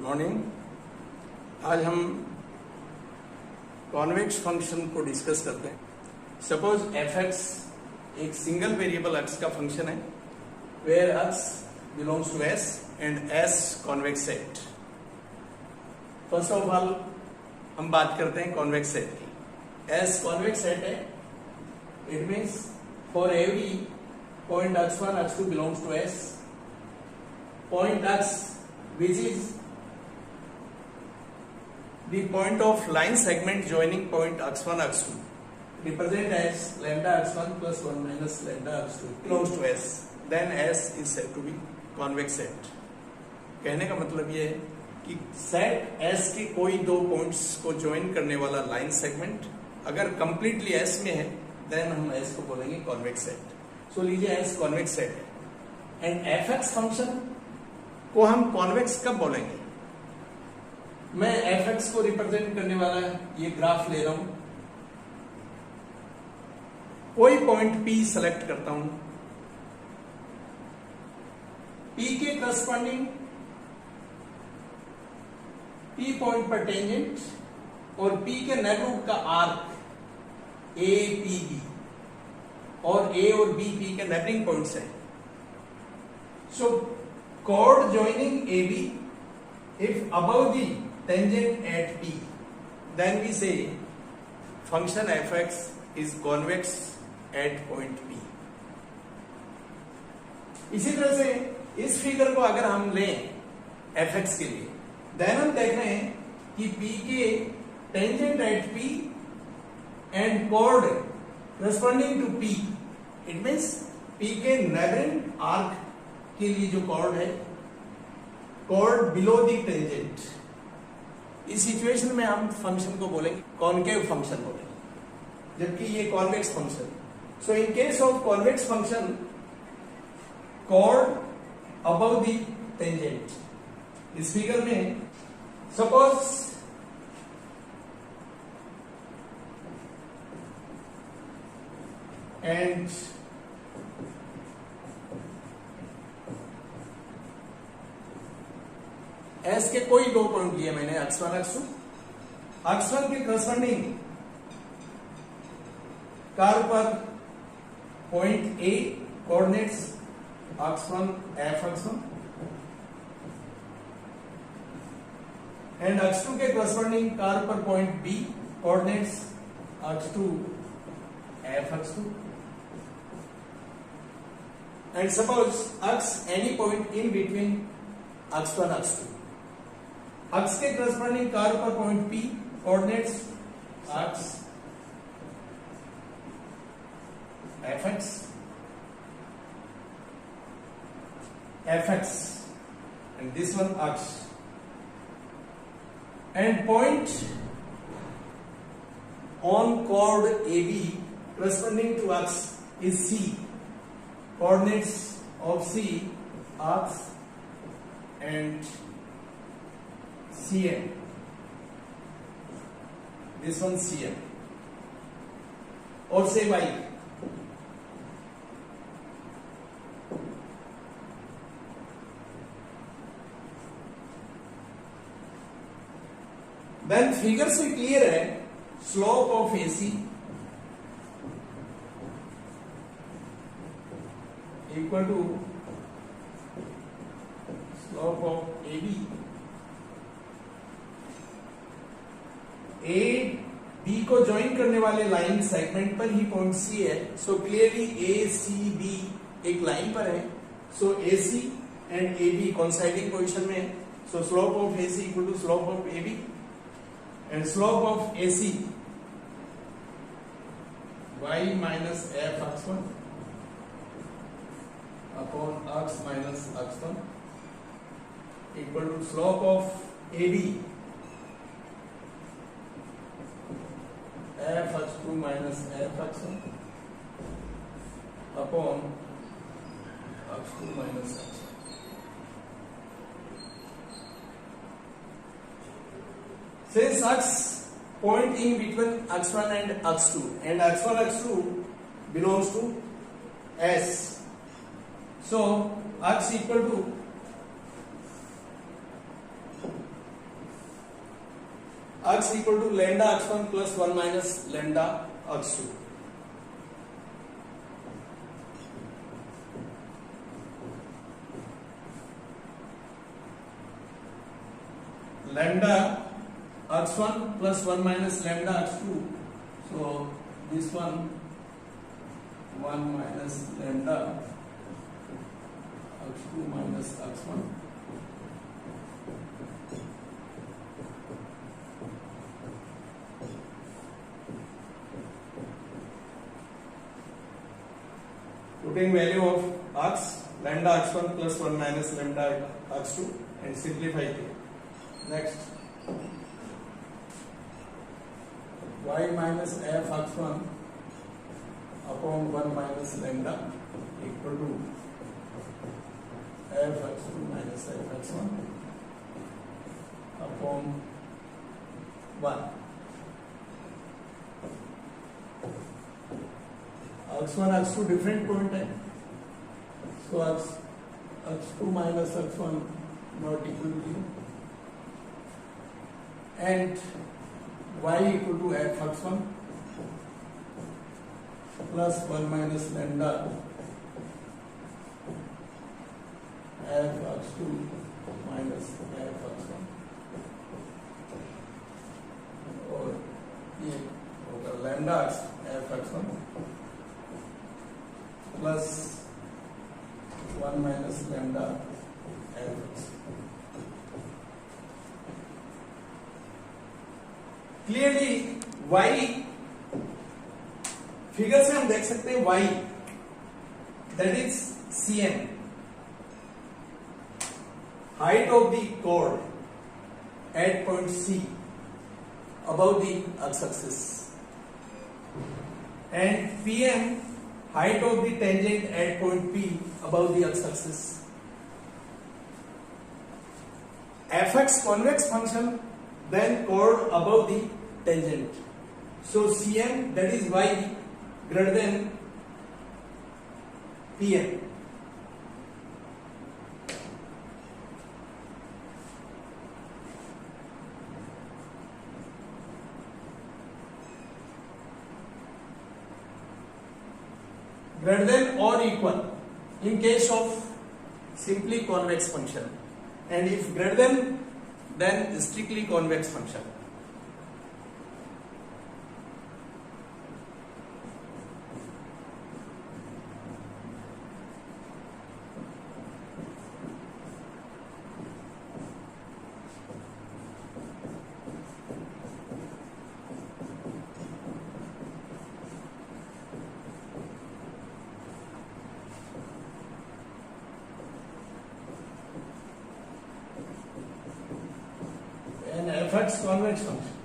Morning. आज हम convex function को डिस्कस करते हैं। सपोज एफ एक्स एक सिंगल वेरिएबल एक्स का फंक्शन है, where X belongs to S and S convex set. First of all हम बात करते हैं कॉन्वेक्स सेट की। एस कॉन्वेक्स सेट है, it means for every point x1 x2 belongs to S, point x which is the point of line segment joining point x1 x2 represent as lambda x1 plus 1 minus lambda x2 belongs to S, then S is said to be convex set। कहने का मतलब ये है कि set S के कोई दो points को ज्वाइन करने वाला लाइन सेगमेंट अगर कंप्लीटली S में है देन हम S को बोलेंगे कॉन्वेक्स सेट। सो लीजिए S कॉन्वेक्स सेट है एंड एफ एक्स फंक्शन को हम कॉन्वेक्स कब बोलेंगे। मैं एफ एक्स को रिप्रेजेंट करने वाला ये ग्राफ ले रहा हूं, कोई पॉइंट P सेलेक्ट करता हूं, P के करस्पॉन्डिंग P पॉइंट पर टेंजेंट और P के नेबरहुड का आर्क ए पी बी और A और B P के नेबरिंग पॉइंट्स हैं। सो chord joining AB if above the tangent at P, then we say function fx is convex at point P। इसी तरह से इस फिगर को अगर हम लें fx के लिए, then हम देख रहे हैं कि P के tangent at P and chord corresponding to P, it means P के neighboring arc के लिए जो कॉर्ड है, कॉर्ड बिलो दी टेंजेंट, इस सिचुएशन में हम फंक्शन को बोलेंगे कॉनकेव फंक्शन बोलेंगे, जबकि ये convex function. So in case of convex function chord above the tangent. इस फिगर में सपोज एंड एस के कोई दो पॉइंट लिए मैंने x1 x2, x1 के करस्पॉन्डिंग कर्व पर point A coordinates x1 f x1 and x2 के करस्पॉन्डिंग कर्व पर point B coordinates x2 f x2 and suppose x any point in between x1 x2। x के corresponding curve पर point P coordinates x fx fx and this one x and point on chord AB corresponding to x is C, coordinates of C x and CM, this one CM और say Y। Then figure से clear है slope of AC equal to slope of AB। A B को join करने वाले line segment पर ही point C है, so clearly A C B एक लाइन पर है, so A C and A B coinciding position में है। So slope of A C equal to slope of A B and slope of A C Y minus F x1 upon x minus x1 equal to slope of A B f x2 minus f x1 upon x2 minus x1। Since x point in between x1 and x2 and x1 x2 belongs to S, so x equal to x equal to lambda x1 plus 1 minus lambda x2. Lambda x1 plus 1 minus lambda x2. So this one 1 minus lambda x2 minus x1. Putting value of x, lambda x1 plus 1 minus lambda x2 and simplify it. Next, y minus f x1 upon 1 minus lambda equal to f x2 minus f x1 upon 1. x1 x2 different point है, so x2 minus x1 not equal to 0, and y equal to f x1 plus 1 minus lambda f x2 minus f x1, और ये होगा lambda f x1 plus 1 minus lambda f x. Clearly y figure से हम देख सकते हैं y that is Cn, height of the chord at point C above the x-axis, and Pm, height of the tangent at point P above the x-axis. Fx convex function, then chord above the tangent. So Cn, that is y, greater than Pm. Greater than or equal in case of simply convex function, and if greater than, then strictly convex function. Fx convex function.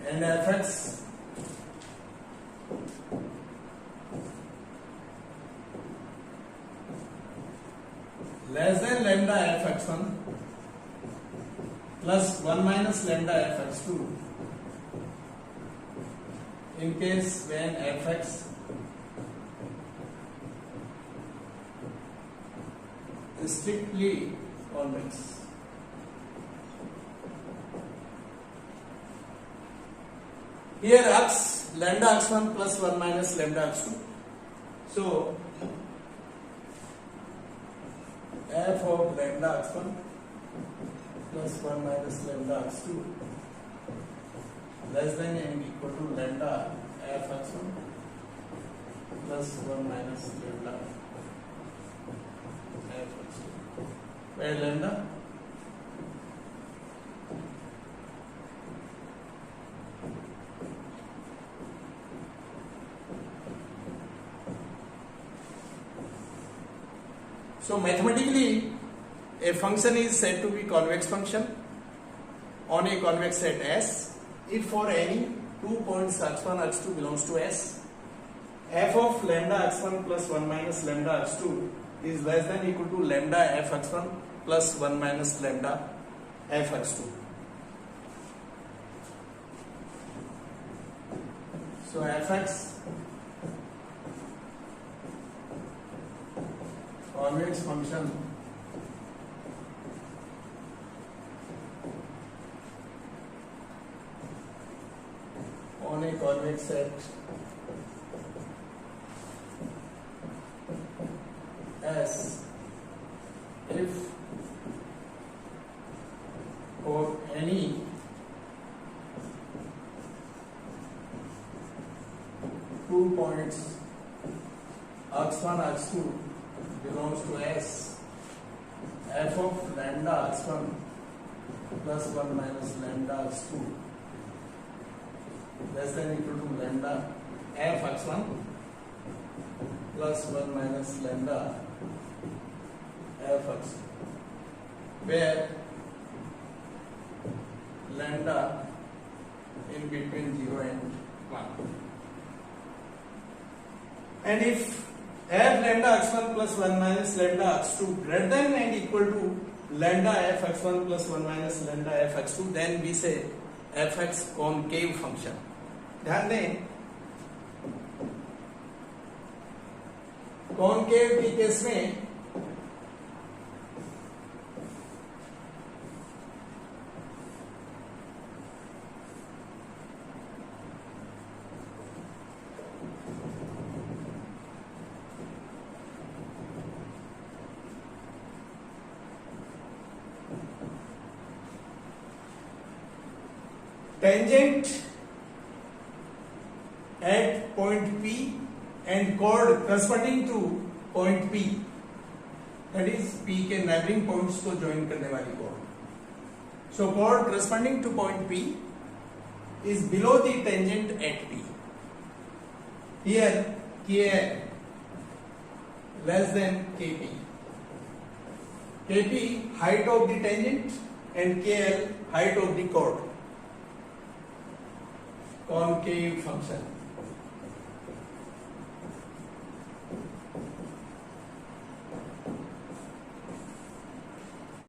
And Fx less than lambda fx1 plus 1 minus lambda fx2 in case when fx is strictly convex. Here x, lambda x1 plus 1 minus lambda x2. So f of lambda x1 plus 1 minus lambda x2 less than and equal to lambda f x1 plus 1 minus lambda f x2, where lambda so mathematically a function is said to be convex function on a convex set S if for any 2 points x1 x2 belongs to S, f of lambda x1 plus 1 minus lambda x2 is less than equal to lambda f x1 plus 1 minus lambda f x2. So fx convex function on a convex set S if for any two points x1 x2 belongs to S, f of lambda x1 plus 1 minus lambda x2 less than equal to lambda f x1 plus 1 minus lambda f x2, where lambda in between 0 and 1. And if f lambda x1 plus 1 minus lambda x2 greater than and equal to lambda f x1 plus 1 minus lambda f x2, then we say fx concave function. ध्यान दें, concave के case में tangent at point P and chord corresponding to point P, that is P के neighboring points को join करने वाली chord. So chord corresponding to point P is below the tangent at P. Here KL less than KP. KP height of the tangent and KL height of the chord. Concave function.